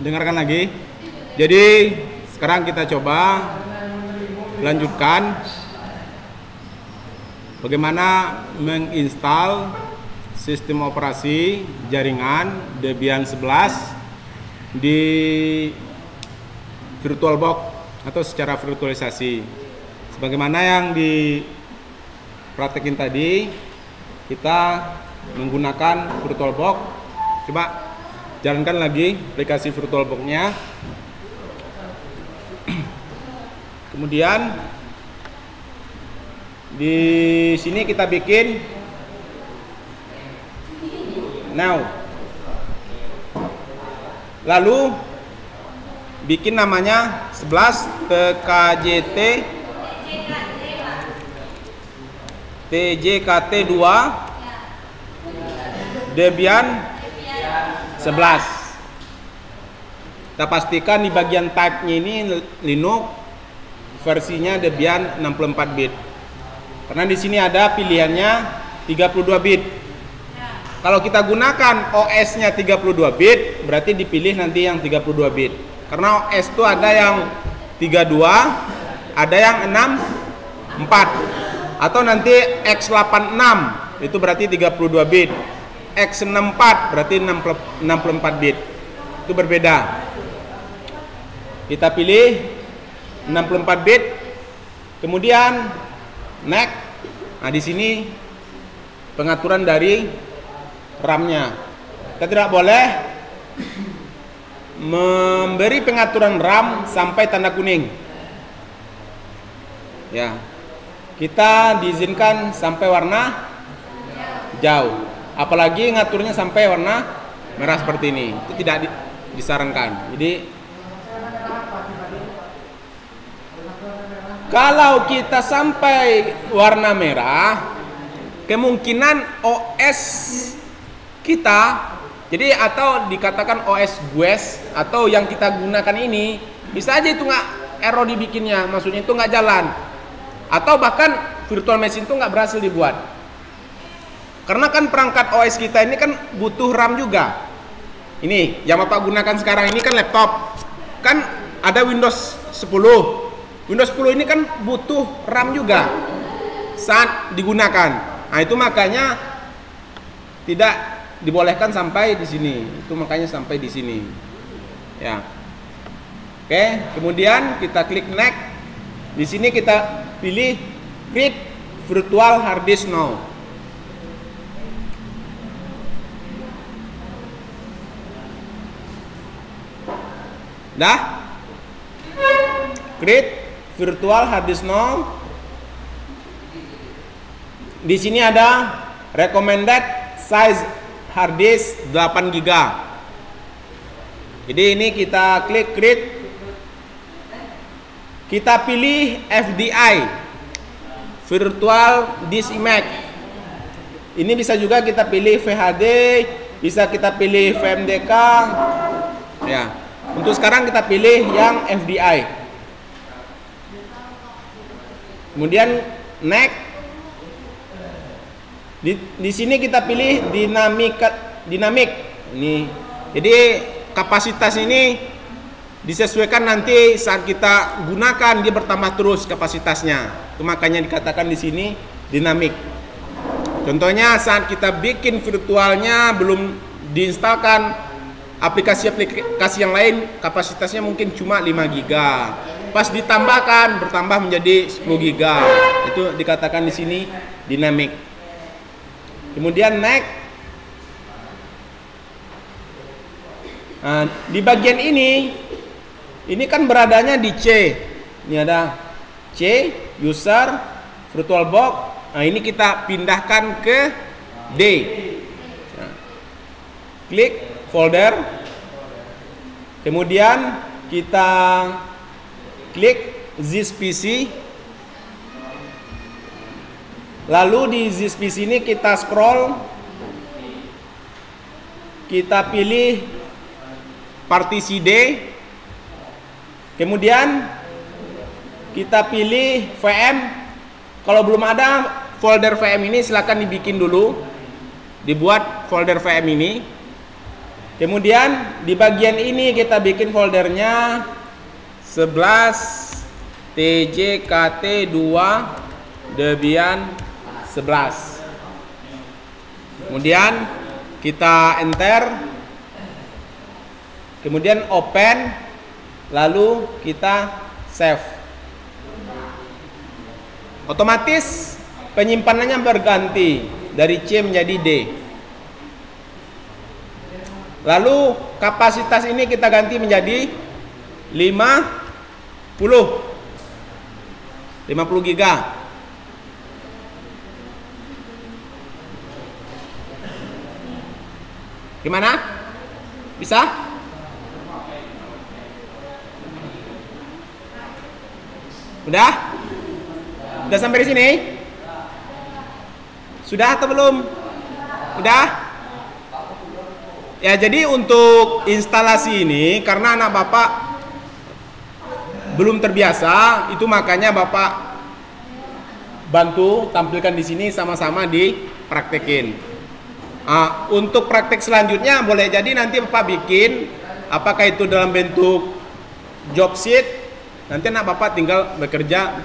dengarkan lagi. Jadi sekarang kita coba lanjutkan bagaimana menginstal sistem operasi jaringan Debian 11 di VirtualBox atau secara virtualisasi. Sebagaimana yang dipraktekin tadi, kita menggunakan VirtualBox. Coba jalankan lagi aplikasi VirtualBox-nya. Kemudian di sini kita bikin now. Lalu bikin namanya 11 TKJT TJKT2 Debian 11. Kita pastikan di bagian type-nya ini Linux, versinya Debian 64 bit. Karena di sini ada pilihannya 32 bit. Kalau kita gunakan OS-nya 32 bit, berarti dipilih nanti yang 32 bit. Karena OS itu ada yang 32, ada yang 64. Atau nanti X86, itu berarti 32 bit. X64 berarti 64 bit. Itu berbeda. Kita pilih 64 bit. Kemudian next. Nah, di sini pengaturan dari RAM-nya. Kita tidak boleh memberi pengaturan RAM sampai tanda kuning. Ya. Kita diizinkan sampai warna jauh. Apalagi ngaturnya sampai warna merah seperti ini. Itu tidak disarankan. Jadi kalau kita sampai warna merah, kemungkinan OS kita, jadi atau dikatakan OS GUES atau yang kita gunakan ini, bisa aja itu nggak error dibikinnya, maksudnya itu nggak jalan, atau bahkan virtual machine itu nggak berhasil dibuat. Karena kan perangkat OS kita ini kan butuh RAM juga. Ini yang Bapak gunakan sekarang ini kan laptop, kan ada Windows 10. Windows 10 ini kan butuh RAM juga saat digunakan. Nah, itu makanya tidak dibolehkan sampai di sini. Itu makanya sampai di sini. Ya. Oke, kemudian kita klik next. Di sini kita pilih create virtual hard disk now. Dah? Create virtual hard disk now. Di sini ada recommended size hard disk 8 GB. Jadi ini kita klik create. Kita pilih FDI, Virtual Disk Image. Ini bisa juga kita pilih VHD, bisa kita pilih VMDK. Ya. Untuk sekarang kita pilih yang FDI. Kemudian next. Di sini kita pilih dinamik. Ini. Jadi kapasitas ini disesuaikan nanti saat kita gunakan, dia bertambah terus kapasitasnya. Itu makanya dikatakan di sini dinamik. Contohnya saat kita bikin virtualnya belum diinstalkan aplikasi-aplikasi yang lain, kapasitasnya mungkin cuma 5 GB. Pas ditambahkan bertambah menjadi 10 GB. Itu dikatakan di sini dinamik. Kemudian next. Nah, di bagian ini kan beradanya di C. Ini ada C, user, VirtualBox. Nah, ini kita pindahkan ke D. Nah, klik folder. Kemudian kita klik this PC. Lalu di this PC ini kita scroll, kita pilih partisi D, kemudian kita pilih VM. Kalau belum ada folder VM ini, silakan dibikin dulu, dibuat folder VM ini. Kemudian di bagian ini kita bikin foldernya 11 TJKT2 Debian 11. Kemudian kita enter, kemudian open, lalu kita save. Otomatis penyimpanannya berganti dari C menjadi D. Lalu kapasitas ini kita ganti menjadi 50 giga. Gimana? Bisa? Udah? Udah sampai di sini? Sudah atau belum? Udah? Ya, jadi untuk instalasi ini karena anak Bapak belum terbiasa, itu makanya Bapak bantu tampilkan di sini sama-sama dipraktekin. Untuk praktek selanjutnya boleh jadi nanti Bapak bikin apakah itu dalam bentuk job sheet, nanti anak Bapak tinggal bekerja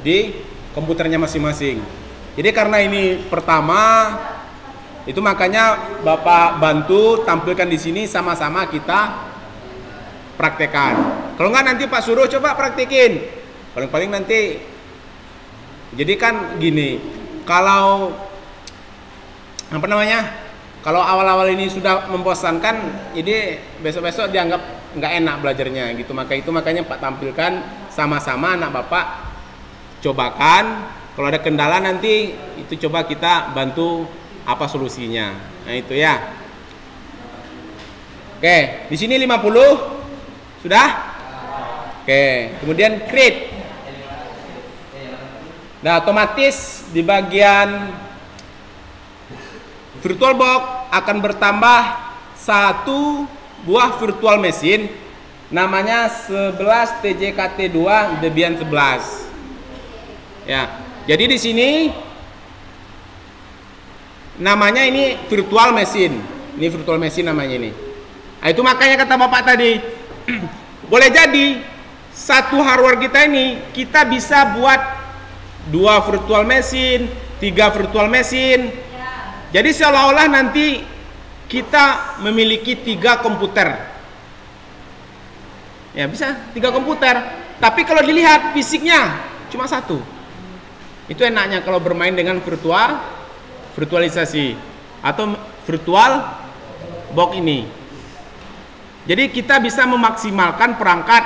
di komputernya masing-masing. Jadi karena ini pertama, itu makanya Bapak bantu tampilkan di sini sama-sama kita praktekan. Kalau nggak nanti Pak suruh coba praktekin. Paling-paling nanti. Jadi kan gini, kalau apa namanya? Kalau awal-awal ini sudah membosankan, ini besok-besok dianggap nggak enak belajarnya gitu. Makanya Pak tampilkan sama-sama anak Bapak cobakan. Kalau ada kendala nanti itu coba kita bantu apa solusinya. Nah itu ya. Oke, di sini 50 sudah? Oke, kemudian create. Nah, otomatis di bagian VirtualBox akan bertambah satu buah virtual machine namanya 11 TJKT2 Debian 11. Ya. Jadi di sini namanya ini virtual machine. Ini virtual machine namanya ini. Nah, itu makanya kata Bapak tadi, boleh jadi satu hardware kita ini kita bisa buat 2 virtual machine, 3 virtual machine. Jadi seolah-olah nanti kita memiliki 3 komputer. Ya bisa 3 komputer. Tapi kalau dilihat fisiknya cuma 1. Itu enaknya kalau bermain dengan virtualisasi atau virtual box ini. Jadi kita bisa memaksimalkan perangkat.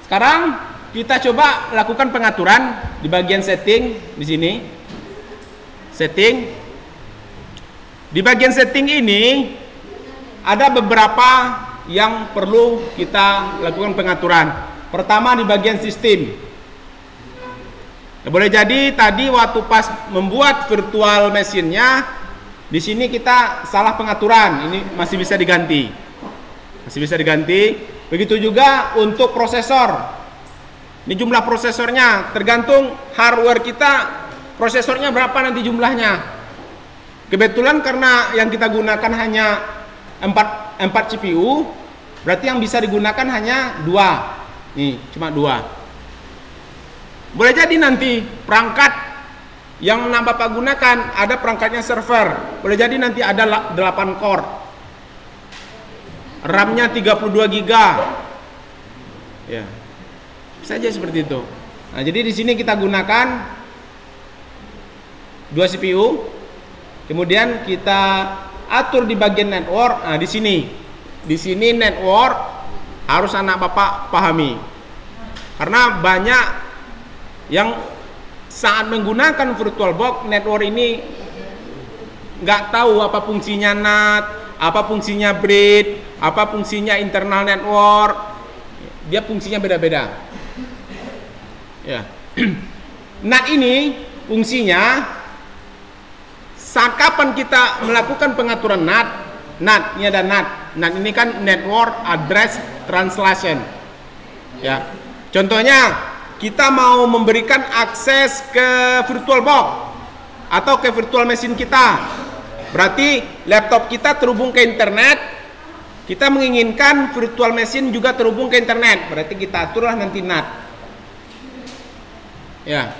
Sekarang kita coba lakukan pengaturan di bagian setting di sini. Setting. Di bagian setting ini ada beberapa yang perlu kita lakukan pengaturan. Pertama di bagian sistem. Boleh jadi tadi waktu pas membuat virtual machine-nya di sini kita salah pengaturan. Ini masih bisa diganti. Masih bisa diganti. Begitu juga untuk prosesor. Ini jumlah prosesornya tergantung hardware kita. Prosesornya berapa nanti jumlahnya. Kebetulan karena yang kita gunakan hanya 4 CPU, berarti yang bisa digunakan hanya 2. Nih, cuma 2. Boleh jadi nanti perangkat yang Bapak gunakan ada perangkatnya server. Boleh jadi nanti ada 8 core. RAM-nya 32 GB. Ya. Bisa aja seperti itu. Nah, jadi di sini kita gunakan 2 CPU. Kemudian kita atur di bagian network. Nah, di sini. Di sini network harus anak Bapak pahami. Karena banyak yang saat menggunakan VirtualBox network ini nggak tahu apa fungsinya NAT, apa fungsinya bridge, apa fungsinya internal network. Dia fungsinya beda-beda. Ya. NAT ini fungsinya saat kapan kita melakukan pengaturan NAT. NAT ini ada NAT. NAT ini kan Network Address Translation. Ya. Contohnya kita mau memberikan akses ke VirtualBox atau ke virtual machine kita. Berarti laptop kita terhubung ke internet, kita menginginkan virtual machine juga terhubung ke internet, berarti kita aturlah nanti NAT. Ya,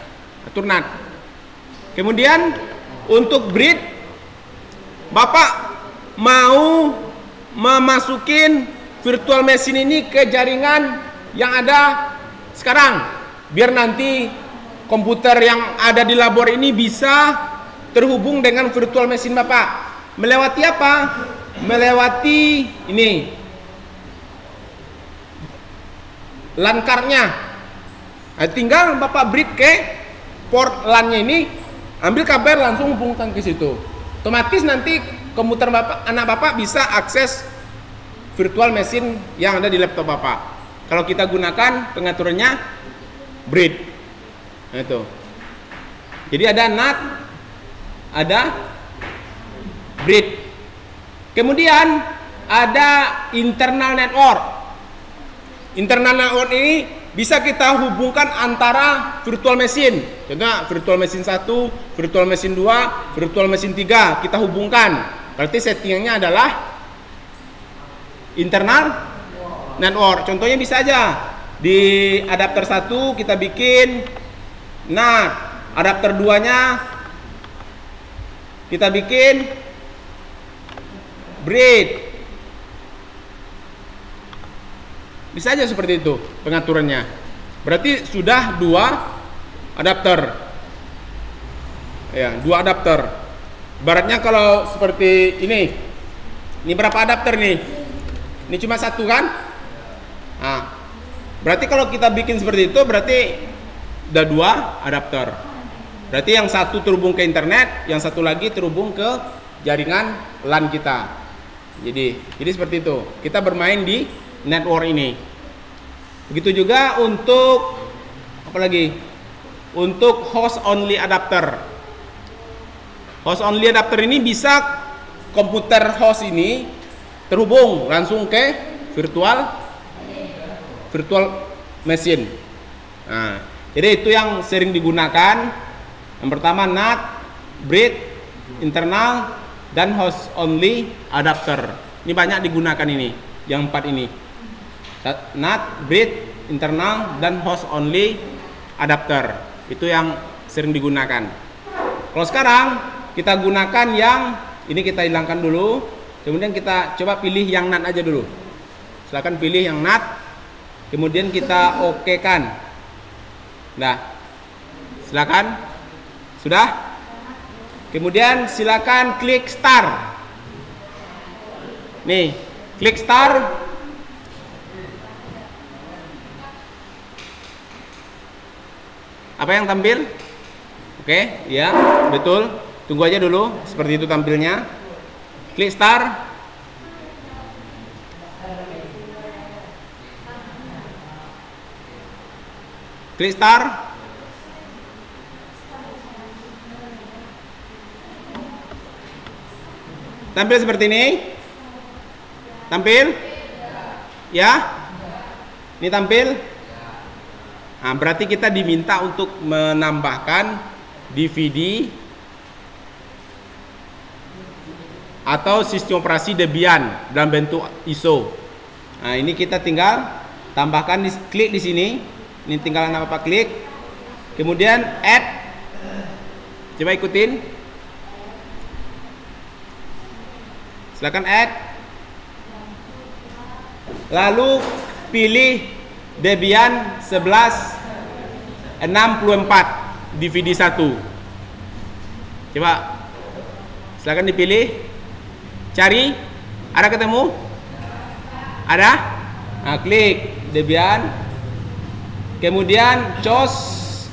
atur NAT. Kemudian untuk bridge, Bapak mau memasukin virtual machine ini ke jaringan yang ada sekarang, biar nanti komputer yang ada di labor ini bisa terhubung dengan virtual machine Bapak. Melewati apa? Melewati ini LAN card-nya. Nah, tinggal Bapak bridge ke port LAN-nya ini, ambil kabel langsung hubungkan ke situ. Otomatis nanti komputer Bapak, anak Bapak bisa akses virtual machine yang ada di laptop Bapak. Kalau kita gunakan pengaturannya bridge. Nah, itu. Jadi ada NAT, ada bridge. Kemudian ada internal network. Internal network ini bisa kita hubungkan antara virtual machine. Contohnya virtual machine 1, virtual machine 2, virtual machine 3 kita hubungkan. Berarti settingannya adalah internal network. Contohnya bisa aja di adapter 1 kita bikin NAT, adapter 2-nya kita bikin bridge. Bisa aja seperti itu pengaturannya. Berarti sudah 2 adapter. Ya, 2 adapter. Ibaratnya kalau seperti ini berapa adapter nih? Ini cuma 1 kan? Nah, berarti kalau kita bikin seperti itu berarti udah 2 adapter. Berarti yang satu terhubung ke internet, yang satu lagi terhubung ke jaringan LAN kita. Jadi seperti itu. Kita bermain di network ini. Begitu juga untuk apa lagi? Untuk host only adapter. Host only adapter ini bisa komputer host ini terhubung langsung ke virtual machine. Nah, jadi itu yang sering digunakan. Yang pertama NAT, bridge, internal, dan host only adapter. Ini banyak digunakan ini, yang 4 ini. NAT, bridge, internal, dan host only adapter. Itu yang sering digunakan. Kalau sekarang kita gunakan yang ini, kita hilangkan dulu. Kemudian kita coba pilih yang NAT aja dulu. Silakan pilih yang NAT. Kemudian kita okekan. Nah, silakan. Sudah? Kemudian silakan klik start. Nih, klik start. Apa yang tampil? Oke, ya, betul. Tunggu aja dulu, seperti itu tampilnya. Klik start. Klik start. Tampil seperti ini. Tampil? Ya? Ini tampil? Nah, berarti kita diminta untuk menambahkan DVD atau sistem operasi Debian dalam bentuk ISO. Nah, ini kita tinggal tambahkan, klik di sini. Ini tinggal apa klik. Kemudian add. Coba ikutin. Silakan add. Lalu pilih Debian 1164 DVD 1. Coba silakan dipilih. Cari. Ada ketemu? Ada? Nah, klik Debian. Kemudian choose.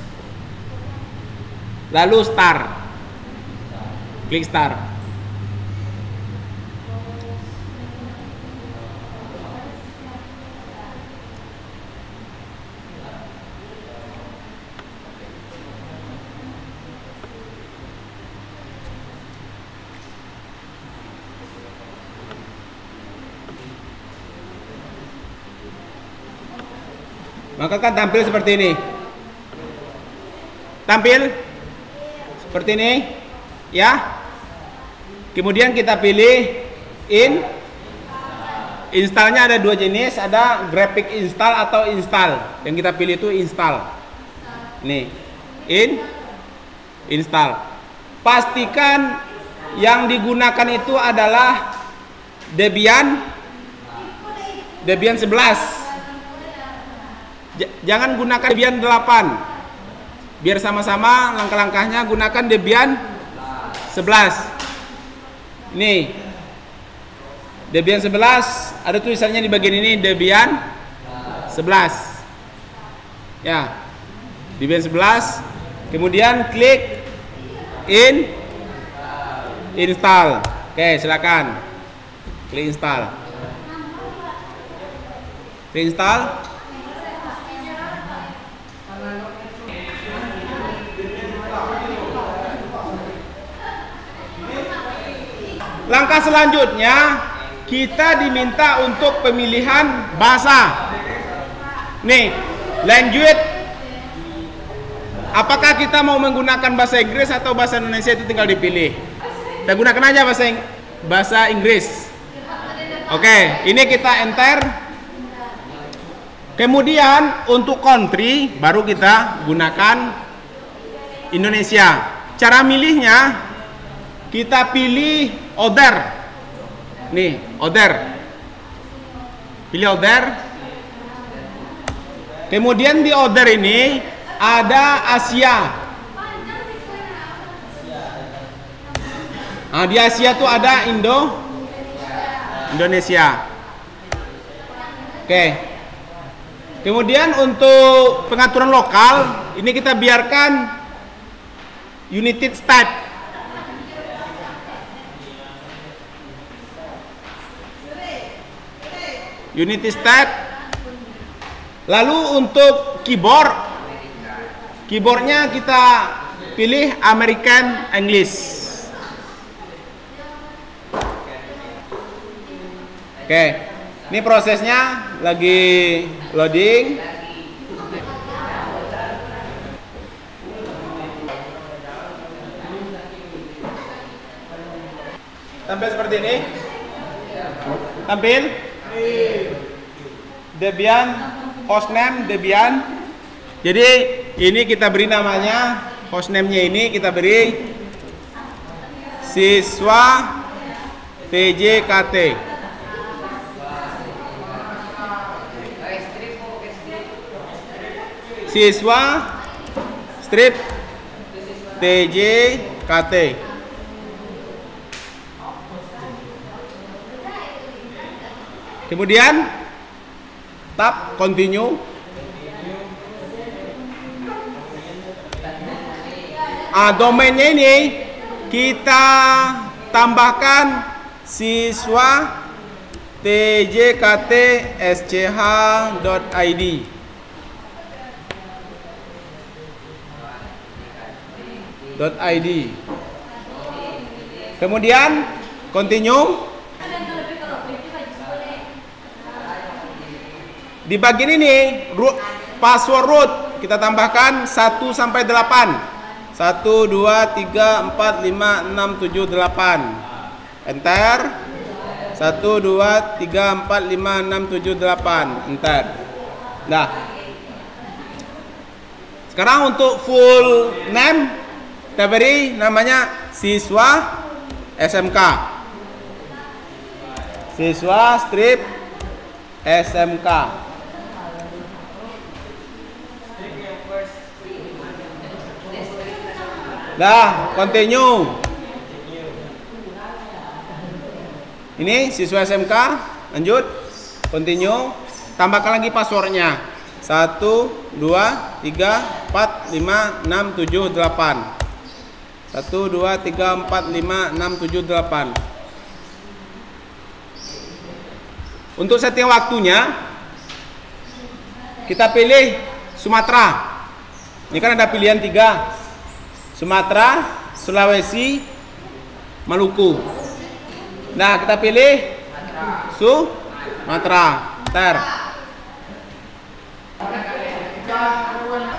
Lalu start. Klik start. Maka kan tampil seperti ini. Tampil seperti ini, ya. Kemudian kita pilih installnya ada dua jenis, ada graphic install atau install. Yang kita pilih itu install. Nih, install. Pastikan yang digunakan itu adalah Debian 11. Jangan gunakan Debian 8. Biar sama-sama langkah-langkahnya gunakan Debian 11. Nih, Debian 11 ada tulisannya di bagian ini Debian 11. Ya, Debian 11. Kemudian klik install. Oke, silakan. Klik install. Klik install. Langkah selanjutnya kita diminta untuk pemilihan bahasa. Nih, lanjut. Apakah kita mau menggunakan bahasa Inggris atau bahasa Indonesia itu tinggal dipilih. Kita gunakan aja bahasa Inggris. Oke, ini kita enter. Kemudian untuk country baru kita gunakan Indonesia. Cara milihnya kita pilih other. Nih, other. Pilih other. Kemudian di other ini ada Asia. Nah, di Asia tuh ada Indonesia. Oke. Kemudian untuk pengaturan lokal, ini kita biarkan United States. United States. Lalu untuk keyboardnya kita pilih American English. Oke, ini prosesnya lagi loading. Tampil seperti ini. Tampil. Debian, hostname Debian. Jadi ini kita beri namanya, hostname-nya ini kita beri siswa TJKT. Siswa strip TJKT. Kemudian tab continue. Domainnya ini kita tambahkan siswa tjkt sch.id. .id. Kemudian continue. Di bagian ini password root kita tambahkan 1 sampai 8. 1 2 3 4 5 6 7 8. Enter. 1 2 3 4 5 6 7 8. Enter. Nah. Sekarang untuk full name kita beri namanya siswa SMK. Siswa strip SMK. Dah, continue. Ini siswa SMK, lanjut, continue. Tambahkan lagi passwordnya. 1 2 3 4 5 6 7 8. 1 2 3 4 5 6 7 8. Untuk setting waktunya kita pilih Sumatera. Ini kan ada pilihan 3. Sumatera, Sulawesi, Maluku. Nah, kita pilih Sumatera. Enter.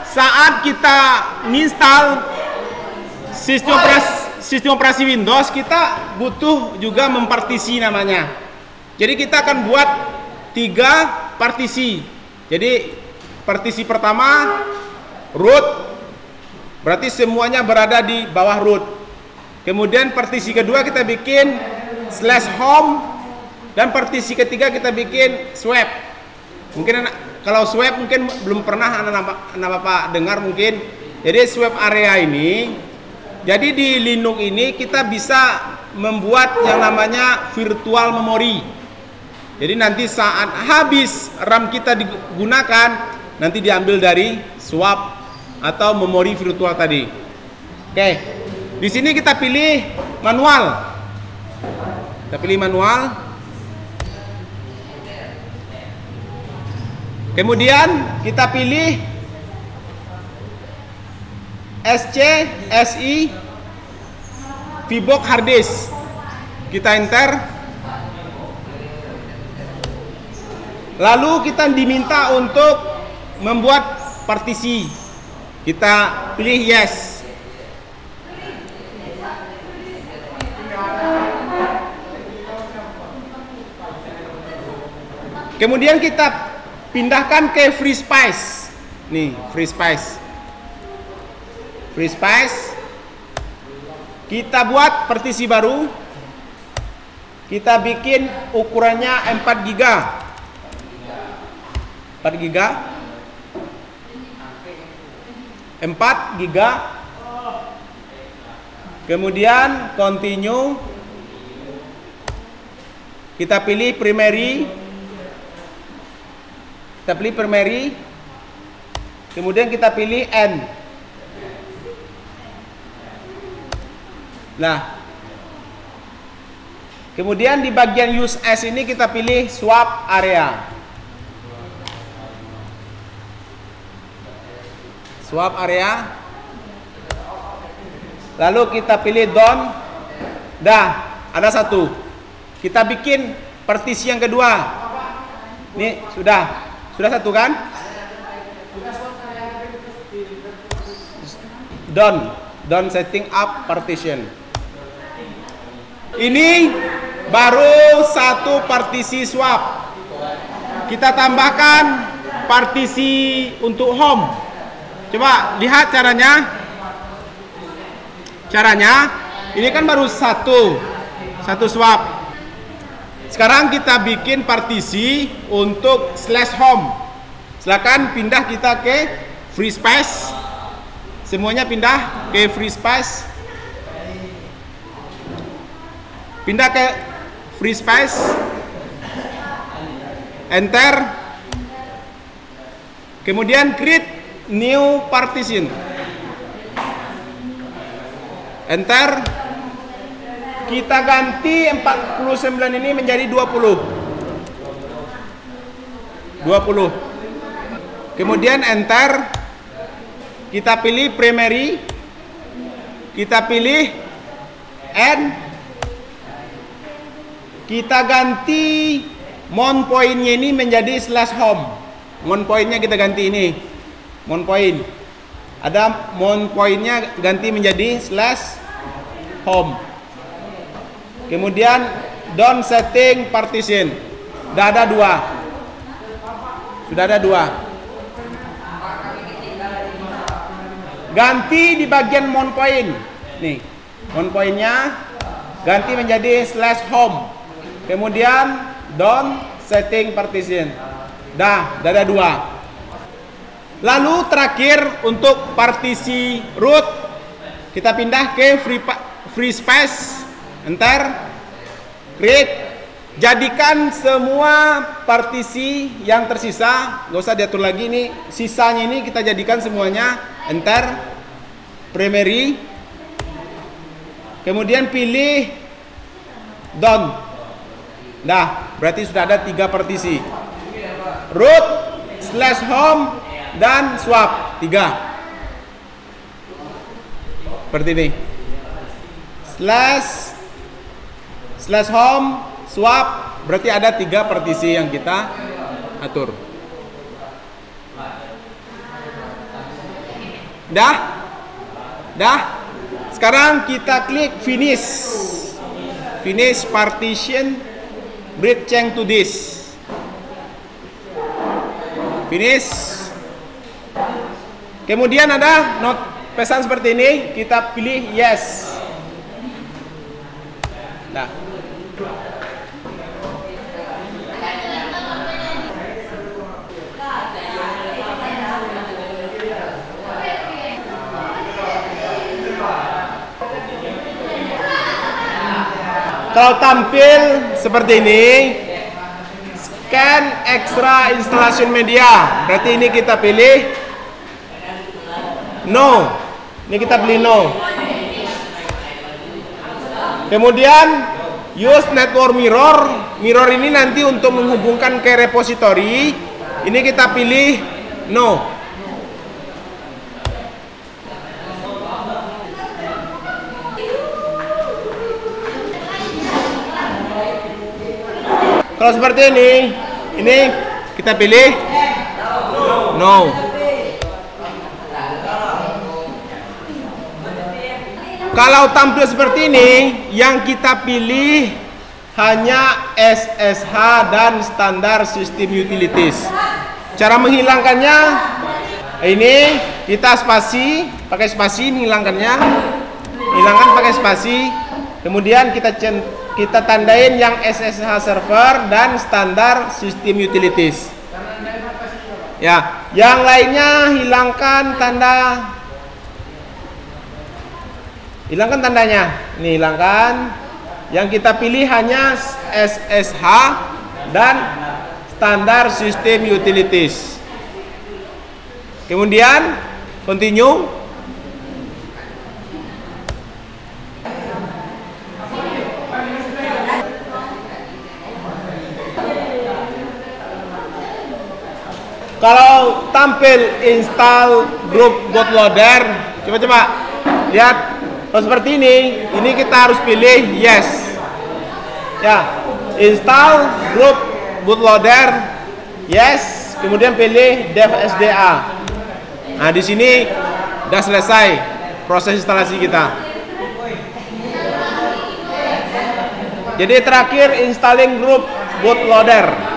Saat kita install sistem operasi Windows kita butuh juga mempartisi namanya. Jadi kita akan buat 3 partisi. Jadi partisi pertama root, berarti semuanya berada di bawah root. Kemudian partisi kedua kita bikin /home, dan partisi ketiga kita bikin swap. Mungkin kalau swap mungkin belum pernah anak bapak dengar mungkin. Jadi swap area ini, jadi di Linux ini kita bisa membuat yang namanya virtual memory. Jadi nanti saat habis RAM kita digunakan, nanti diambil dari swap atau memori virtual tadi. Oke, di sini kita pilih manual. Kita pilih manual. Kemudian kita pilih SC, SI, VBox hard disk. Kita enter. Lalu kita diminta untuk membuat partisi. Kita pilih yes. Kemudian kita pindahkan ke free space. Nih, free space. Free space. Kita buat partisi baru. Kita bikin ukurannya 4 GB. 4 GB. 4 GB. Kemudian continue. Kita pilih primary. Kita pilih primary. Kemudian kita pilih end. Nah, kemudian di bagian use as ini kita pilih swap area. Swap area. Lalu kita pilih done. Dah, ada satu. Kita bikin partisi yang kedua. Ini sudah satu kan? Done setting up partition. Ini baru satu partisi swap. Kita tambahkan partisi untuk home. Coba lihat caranya. Ini kan baru satu swap. Sekarang kita bikin partisi untuk /home. Silakan pindah kita ke free space. Semuanya pindah ke free space. Pindah ke free space. Enter. Kemudian create new partition. Enter. Kita ganti 49 ini menjadi 20. Kemudian enter. Kita pilih primary. Kita pilih end. Kita ganti mount point-nya ini menjadi /home. Mount point-nya kita ganti ini. Mount point. Ada mount point-nya ganti menjadi /home. Kemudian done setting partition. Sudah ada 2. Ganti di bagian mount point. Nih, mount point-nya ganti menjadi /home. Kemudian done setting partition. Dah ada 2. Lalu terakhir untuk partisi root, kita pindah ke free space. Enter. Create. Jadikan semua partisi yang tersisa, nggak usah diatur lagi nih. Sisanya ini kita jadikan semuanya. Enter. Primary. Kemudian pilih done. Nah, berarti sudah ada 3 partisi. Root, /home, dan swap. 3. Seperti ini. /home, swap, berarti ada 3 partisi yang kita atur. Dah? sekarang kita klik finish. Finish partition, break change to this. Finish. Kemudian ada pesan seperti ini, kita pilih yes. Nah. Kalau tampil seperti ini, scan extra installation media. Berarti ini kita pilih no. Ini kita pilih no. Kemudian use network mirror. Mirror ini nanti untuk menghubungkan ke repository. Ini kita pilih no. Kalau seperti ini kita pilih no. Kalau tampil seperti ini, yang kita pilih hanya SSH dan standar sistem utilities. Cara menghilangkannya, ini kita spasi, pakai spasi menghilangkannya, hilangkan pakai spasi. Kemudian kita tandain yang SSH server dan standar sistem utilities. Ya, yang lainnya hilangkan tandanya. Ini hilangkan. Yang kita pilih hanya SSH dan standar sistem utilities. Kemudian continue. Kalau tampil install group bootloader, coba lihat. Kalau seperti ini kita harus pilih yes. Ya, install group bootloader, yes. Kemudian pilih dev SDA. Nah, di sini udah selesai proses instalasi kita. Jadi terakhir installing group bootloader.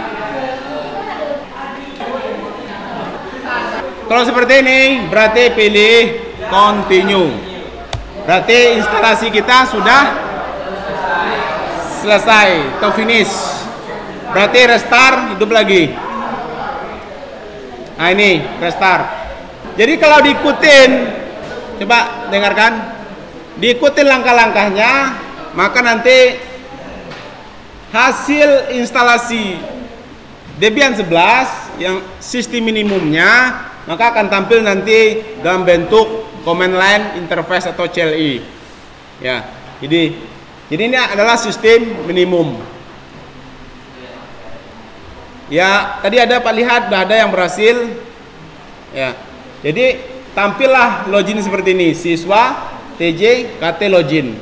Kalau seperti ini berarti pilih continue. Berarti instalasi kita sudah selesai atau finish. Berarti restart, hidup lagi. Nah, ini restart. Jadi kalau diikutin, coba dengarkan, diikutin langkah-langkahnya, maka nanti hasil instalasi Debian 11 yang sistem minimumnya, maka akan tampil nanti dalam bentuk command line interface atau CLI. Ya, jadi ini adalah sistem minimum. Ya, tadi ada Pak lihat, ada yang berhasil. Ya, jadi tampillah login seperti ini, siswa TJ KT login.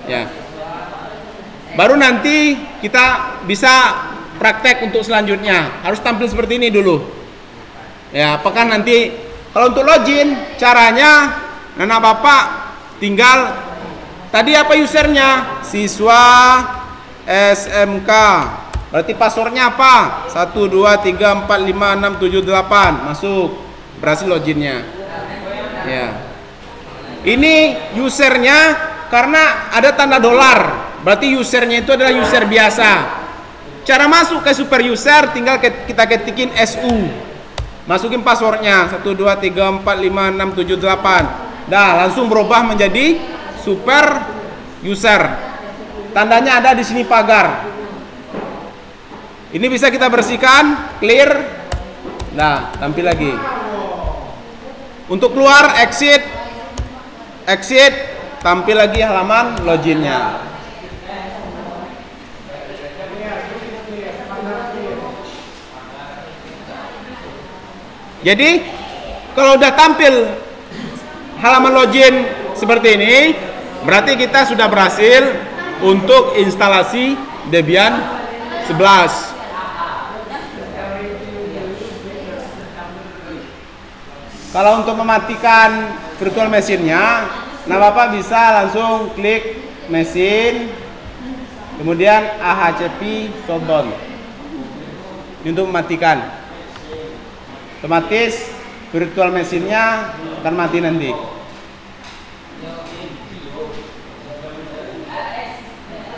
Ya, baru nanti kita bisa praktek untuk selanjutnya. Harus tampil seperti ini dulu. Ya, apakah nanti kalau untuk login, caranya anak bapak tinggal tadi apa usernya? Siswa SMK. Berarti passwordnya apa? 1, 2, 3, 4, 5, 6, 7, 8. Masuk. Berhasil loginnya. Ya. Ini usernya karena ada tanda dolar. Berarti usernya itu adalah user biasa. Cara masuk ke super user tinggal kita ketikin SU. Masukin passwordnya 1, 2, 3, 4, 5, 6, 7, 8. Dah langsung berubah menjadi super user. Tandanya ada di sini pagar. Ini bisa kita bersihkan, clear. Nah, tampil lagi. Untuk keluar exit, tampil lagi halaman loginnya. Jadi kalau udah tampil halaman login seperti ini, berarti kita sudah berhasil untuk instalasi Debian 11. Kalau untuk mematikan virtual machine-nya, Nah, Bapak bisa langsung klik mesin, kemudian AHCP shutdown. Ini untuk mematikan. Otomatis virtual mesinnya akan mati nanti.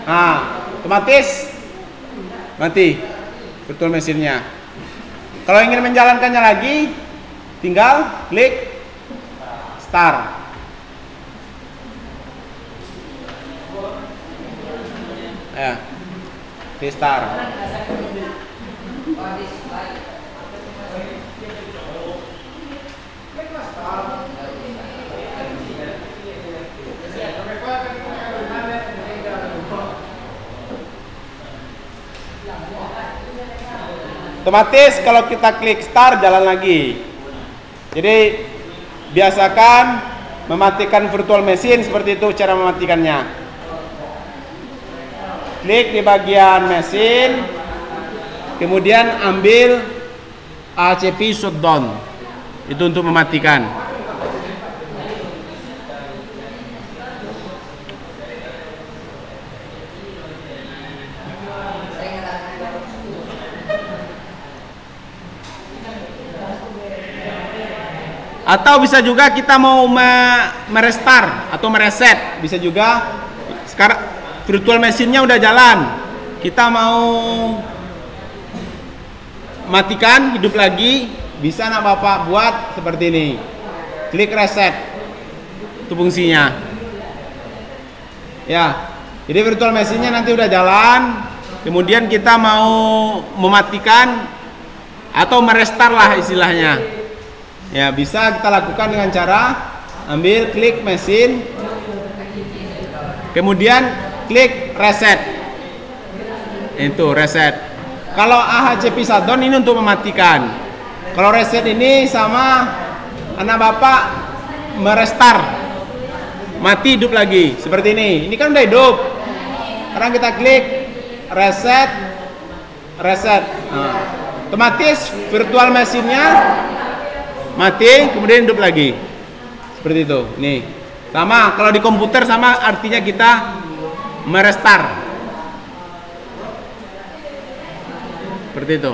Nah, otomatis mati virtual mesinnya. Kalau ingin menjalankannya lagi, tinggal klik start. Ya, klik start. Otomatis kalau kita klik start jalan lagi. Jadi biasakan mematikan virtual machine seperti itu cara mematikannya. Klik di bagian mesin, kemudian ambil AHCP shutdown. Itu untuk mematikan. Atau bisa juga kita mau merestart atau mereset, bisa juga. Sekarang virtual mesinnya udah jalan, kita mau matikan, hidup lagi, bisa nak Bapak buat seperti ini. Klik reset, itu fungsinya. Ya, jadi virtual mesinnya nanti udah jalan, kemudian kita mau mematikan atau merestart lah istilahnya. Ya, bisa kita lakukan dengan cara ambil klik mesin, kemudian klik reset. Itu reset. Kalau AHCP shutdown ini untuk mematikan. Kalau reset ini sama anak Bapak merestart, mati hidup lagi seperti ini. Ini kan udah hidup. Sekarang kita klik reset, reset. Nah, otomatis virtual mesinnya mati, kemudian hidup lagi seperti itu. Nih, sama kalau di komputer sama artinya kita merestart seperti itu.